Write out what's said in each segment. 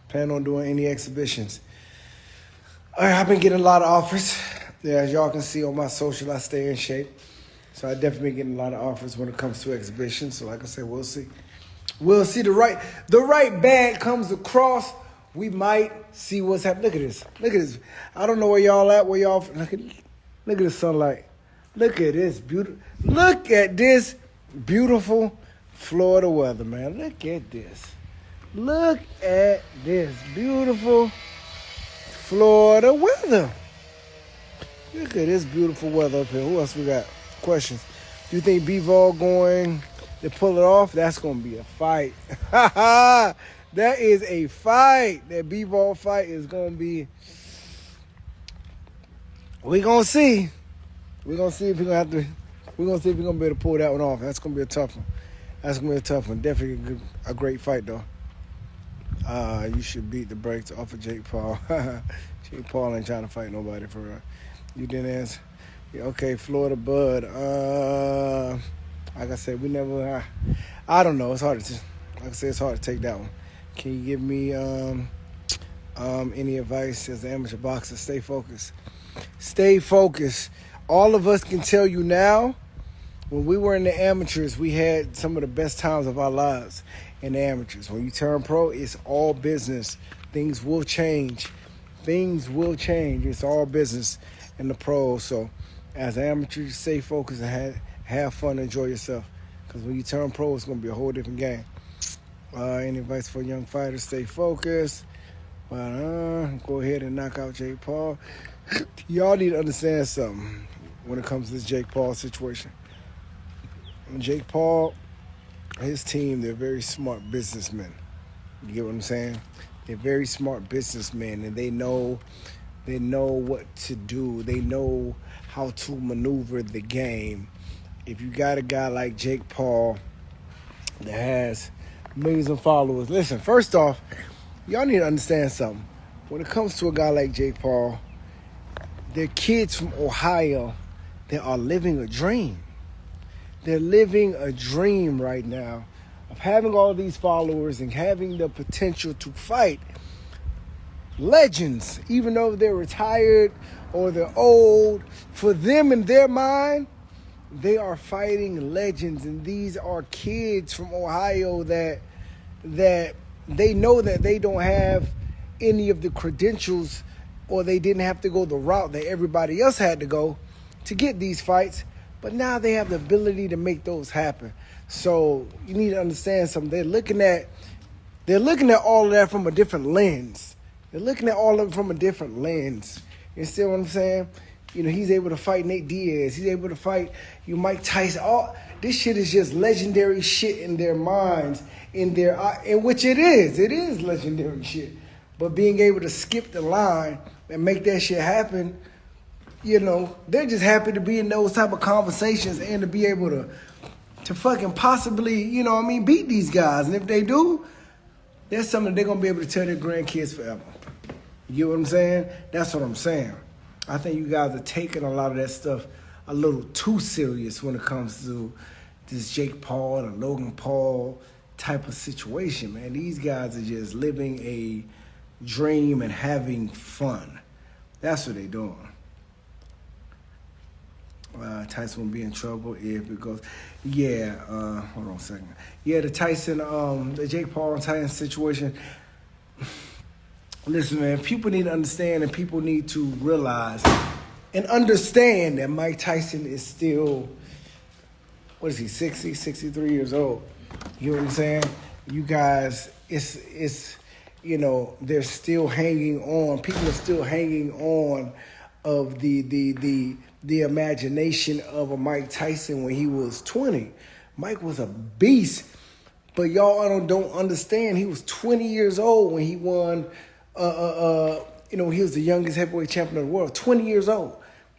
Plan on doing any exhibitions. All right, I've been getting a lot of offers. Yeah, as y'all can see on my social, I stay in shape. So I definitely been getting a lot of offers when it comes to exhibitions. So like I said, we'll see. We'll see the right bag comes across. We might see what's happening. Look at this. Look at this. I don't know where y'all at. Where y'all? Look at the sunlight. Look at this beautiful. Look at this beautiful Florida weather, man. Look at this. Look at this beautiful Florida weather. Look at this beautiful weather up here. Who else we got? Questions. Do you think B-Vol going to pull it off? That's going to be a fight. That is a fight. That B-Vol fight is going to be. We're going to see. We're going to see if we're going to have to. We're going to see if we're going to be able to pull that one off. That's going to be a tough one. That's going to be a tough one. Definitely a great fight, though. You should beat the brakes off of Jake Paul. Jake Paul ain't trying to fight nobody for real. You didn't answer. Yeah, okay, Florida Bud. Like I said, we never. I don't know. It's hard to. Like I said, it's hard to take that one. Can you give me any advice as an amateur boxer? Stay focused. Stay focused. All of us can tell you now. When we were in the amateurs, we had some of the best times of our lives in the amateurs. When you turn pro, it's all business. Things will change. Things will change. It's all business in the pros. So as an amateur, you stay focused and have fun, enjoy yourself. Because when you turn pro, it's going to be a whole different game. Any advice for young fighters? Stay focused. Go ahead and knock out Jake Paul. Y'all need to understand something when it comes to this Jake Paul situation. And Jake Paul, his team, they're very smart businessmen. You get what I'm saying? They're very smart businessmen, and they know what to do. They know how to maneuver the game. If you got a guy like Jake Paul that has millions of followers, listen, first off, y'all need to understand something. When it comes to a guy like Jake Paul, they're kids from Ohio that are living a dream. They're living a dream right now of having all these followers and having the potential to fight legends, even though they're retired or they're old. For them, in their mind, they are fighting legends, and these are kids from Ohio that they know that they don't have any of the credentials, or they didn't have to go the route that everybody else had to go to get these fights. But now they have the ability to make those happen. So you need to understand something. They're looking at all of that from a different lens. They're looking at all of it from a different lens. You see what I'm saying? You know, he's able to fight Nate Diaz. He's able to fight Mike Tyson. All this shit is just legendary shit in their minds, in which it is. It is legendary shit. But being able to skip the line and make that shit happen, you know, they're just happy to be in those type of conversations and to be able to fucking possibly, you know what I mean, beat these guys. And if they do, that's something they're going to be able to tell their grandkids forever. You get what I'm saying? That's what I'm saying. I think you guys are taking a lot of that stuff a little too serious when it comes to this Jake Paul and Logan Paul type of situation, man. These guys are just living a dream and having fun. That's what they're doing. Tyson will be in trouble if it goes. Yeah, hold on a second. Yeah, the Jake Paul and Tyson situation. Listen, man, people need to understand and people need to realize and understand that Mike Tyson is still, what is he, 60, 63 years old. You know what I'm saying? You guys, it's you know, they're still hanging on. People are still hanging on of the imagination of a Mike Tyson when he was 20. Mike was a beast, but y'all don't understand. He was 20 years old when he won. You know, he was the youngest heavyweight champion of the world. 20 years old.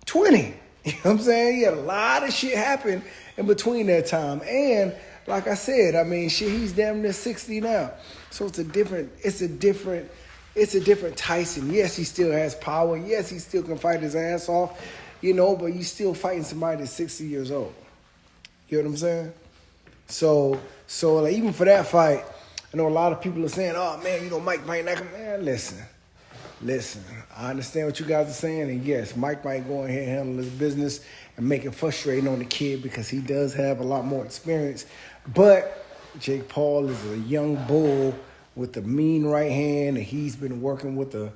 20. You know what I'm saying? He had a lot of shit happen in between that time. And like I said, I mean, shit, he's damn near 60 now. So it's a different Tyson. Yes, he still has power. Yes, he still can fight his ass off, you know, but you still fighting somebody that's 60 years old. You know what I'm saying? So like, even for that fight, I know a lot of people are saying, oh, man, you know, Mike might not come. Man, listen. I understand what you guys are saying, and yes, Mike might go ahead and handle his business and make it frustrating on the kid because he does have a lot more experience. But Jake Paul is a young bull with a mean right hand, and he's been working with a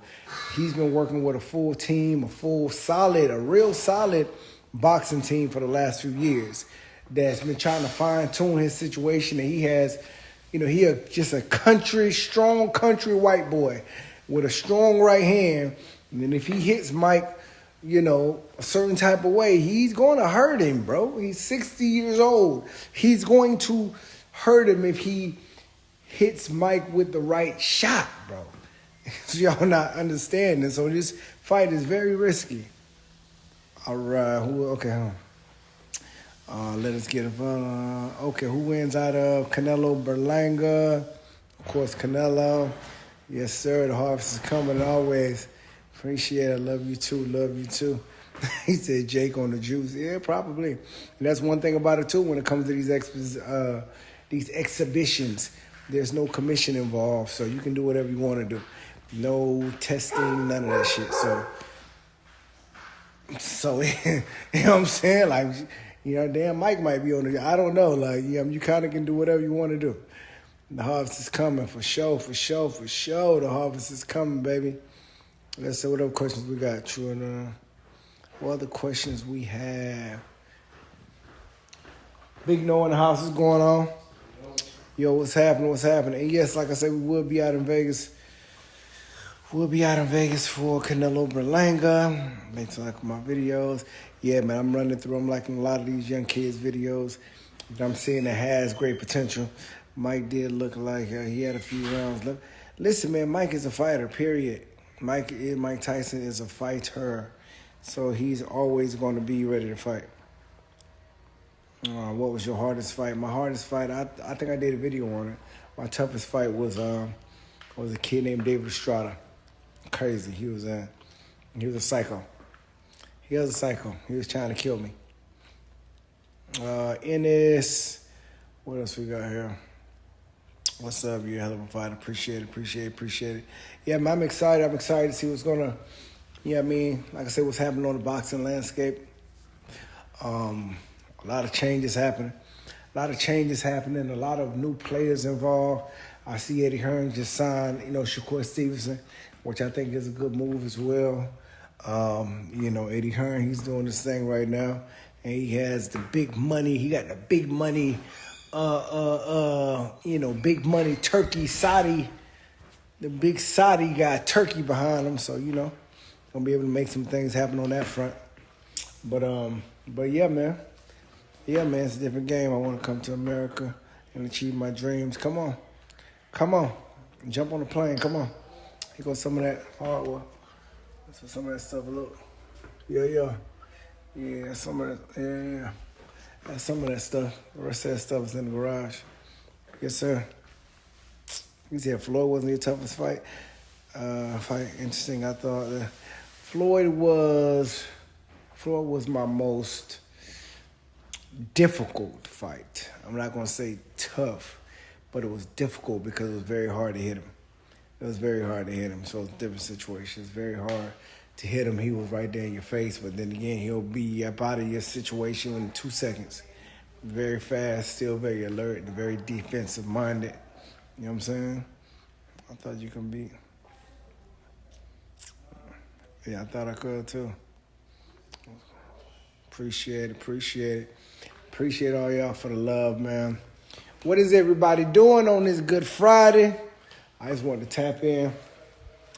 full team, a real solid boxing team for the last few years that's been trying to fine-tune his situation, and he has, just a strong country white boy with a strong right hand. And then if he hits Mike, a certain type of way, he's going to hurt him, bro. He's 60 years old. He's going to hurt him if he hits Mike with the right shot, bro. So y'all not understanding. So this fight is very risky. All right. Okay. Let us get it. Okay, who wins out of Canelo Berlanga? Of course, Canelo. Yes, sir. The harvest is coming always. Appreciate it. Love you too. He said Jake on the juice. Yeah, probably. And that's one thing about it too. When it comes to these exhibitions, there's no commission involved, so you can do whatever you want to do. No testing, none of that shit. So you know what I'm saying? Like, damn Mike might be on the. I don't know. Like, you kind of can do whatever you want to do. The harvest is coming for sure. The harvest is coming, baby. Let's see what other questions we got. True. What other questions we have? Big No in the house is going on. Yo, what's happening? And yes, like I said, we will be out in Vegas. We'll be out in Vegas for Canelo Berlanga. Makes like my videos. Yeah, man, I'm running through. I'm liking a lot of these young kids' videos that I'm seeing that has great potential. Mike did look like he had a few rounds left. Listen, man, Mike is a fighter, period. Mike Tyson is a fighter. So he's always going to be ready to fight. What was your hardest fight? My hardest fight, I think I did a video on it. My toughest fight was a kid named David Estrada. Crazy. He was a psycho. He was trying to kill me. Ennis, what else we got here? What's up? You're a hell of a fighter. Appreciate it. Yeah, man, I'm excited. I'm excited to see what's gonna, like I said, what's happening on the boxing landscape. A lot of changes happening. A lot of new players involved. I see Eddie Hearn just signed, Shakur Stevenson, which I think is a good move as well. Eddie Hearn, he's doing this thing right now, and he has the big money. He got the big money, big money Turkey, Saudi. The big Saudi got Turkey behind him, so gonna be able to make some things happen on that front. But yeah, man. Yeah, man, it's a different game. I want to come to America and achieve my dreams. Come on. Jump on the plane. Come on. Here goes some of that hardware. So some of that stuff, look. Yeah, some of that, yeah. That's some of that stuff. The rest of that stuff is in the garage. Yes, sir. You said Floyd wasn't your toughest fight. Interesting. I thought Floyd was my most difficult fight. I'm not going to say tough, but it was difficult because it was very hard to hit him. So it's a different situation. It's very hard to hit him. He was right there in your face, but then again, he'll be up out of your situation in 2 seconds. Very fast, still very alert, and very defensive-minded. You know what I'm saying? I thought you can beat. Yeah, I thought I could, too. Appreciate it. Appreciate all y'all for the love, man. What is everybody doing on this Good Friday? I just wanted to tap in.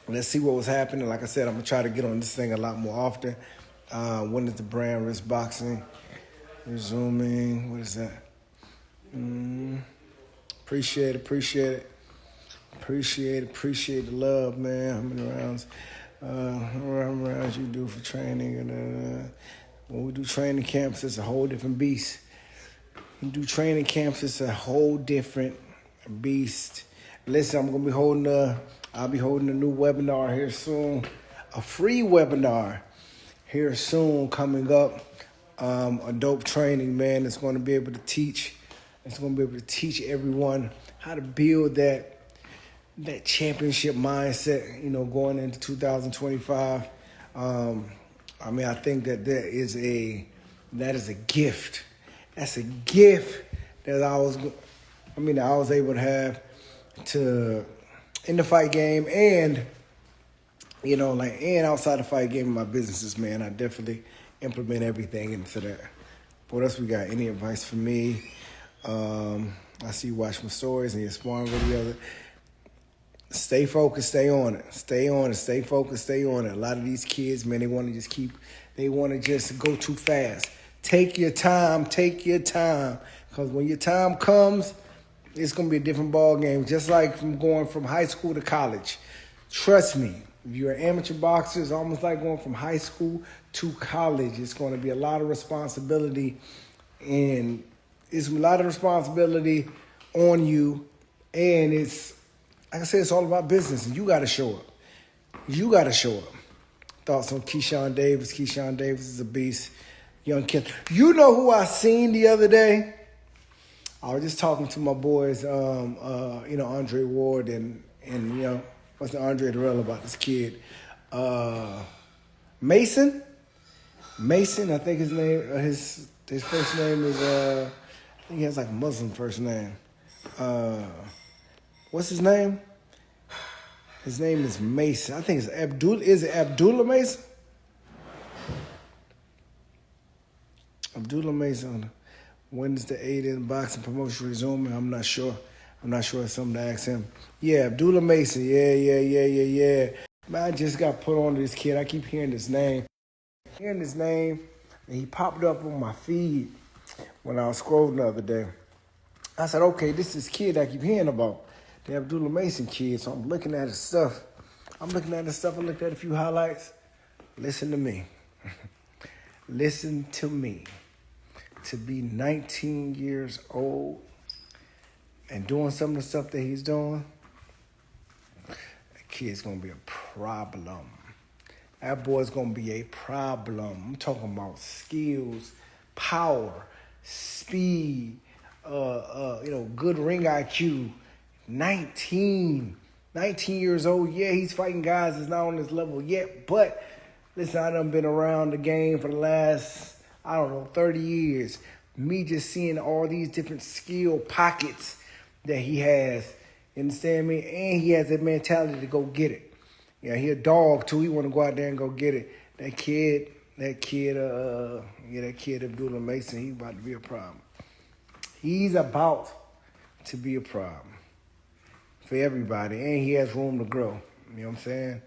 Let's see what was happening. Like I said, I'm going to try to get on this thing a lot more often. When is the brand risk boxing? Resuming. What is that? Appreciate it. Appreciate the love, man. How many rounds? How many rounds you do for training? And when we do training camps, it's a whole different beast. Listen, I'm gonna be I'll be holding a new webinar here soon, a free webinar here soon coming up. A dope training, man. It's gonna be able to teach everyone how to build that that championship mindset, going into 2025. I mean, I think that that is a gift. That's a gift that I was able to have to in the fight game and and outside the fight game in my businesses, man. I definitely implement everything into that. What else we got? Any advice for me? I see you watch my stories and your sparring video. Stay focused, stay on it. Stay on it, stay focused, stay on it. A lot of these kids, man, they want to just go too fast. Take your time, because when your time comes, it's going to be a different ball game, just like from going from high school to college. Trust me, if you're an amateur boxer, it's almost like going from high school to college. It's going to be a lot of responsibility, and it's a lot of responsibility on you, and it's, like I said, it's all about business, and you got to show up. You got to show up. Thoughts on Keyshawn Davis. Keyshawn Davis is a beast. Young kid. You know who I seen the other day? I was just talking to my boys, Andre Ward and what's the Andre Durrell about this kid? Mason, I think his name, his first name is, I think he has like a Muslim first name. What's his name? His name is Mason. I think it's Abdul. Is it Abdullah Mason? Abdullah Mason. When is the 8 in boxing promotion resuming? I'm not sure. It's something to ask him. Yeah, Abdullah Mason. Yeah. Man, I just got put on to this kid. I keep hearing his name. And he popped up on my feed when I was scrolling the other day. I said, okay, this is kid I keep hearing about. The Abdullah Mason kid. So I'm looking at his stuff. I looked at a few highlights. Listen to me. Listen to me. To be 19 years old and doing some of the stuff that he's doing, that kid's going to be a problem. That boy's going to be a problem. I'm talking about skills, power, speed, good ring IQ. 19 years old. Yeah, he's fighting guys that's not on this level yet, but listen, I done been around the game for the last, 30 years. Me just seeing all these different skill pockets that he has. You understand me? And he has that mentality to go get it. Yeah, he a dog too. He want to go out there and go get it. That kid, Abdullah Mason, he about to be a problem. He's about to be a problem for everybody. And he has room to grow. You know what I'm saying?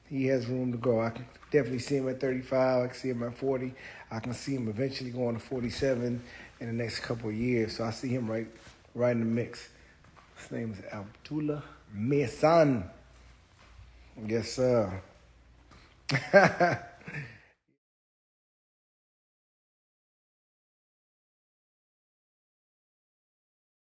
He has room to grow. I can definitely see him at 35. I can see him at 40. I can see him eventually going to 47 in the next couple of years. So I see him right in the mix. His name is Abdullah Mason. Yes, sir.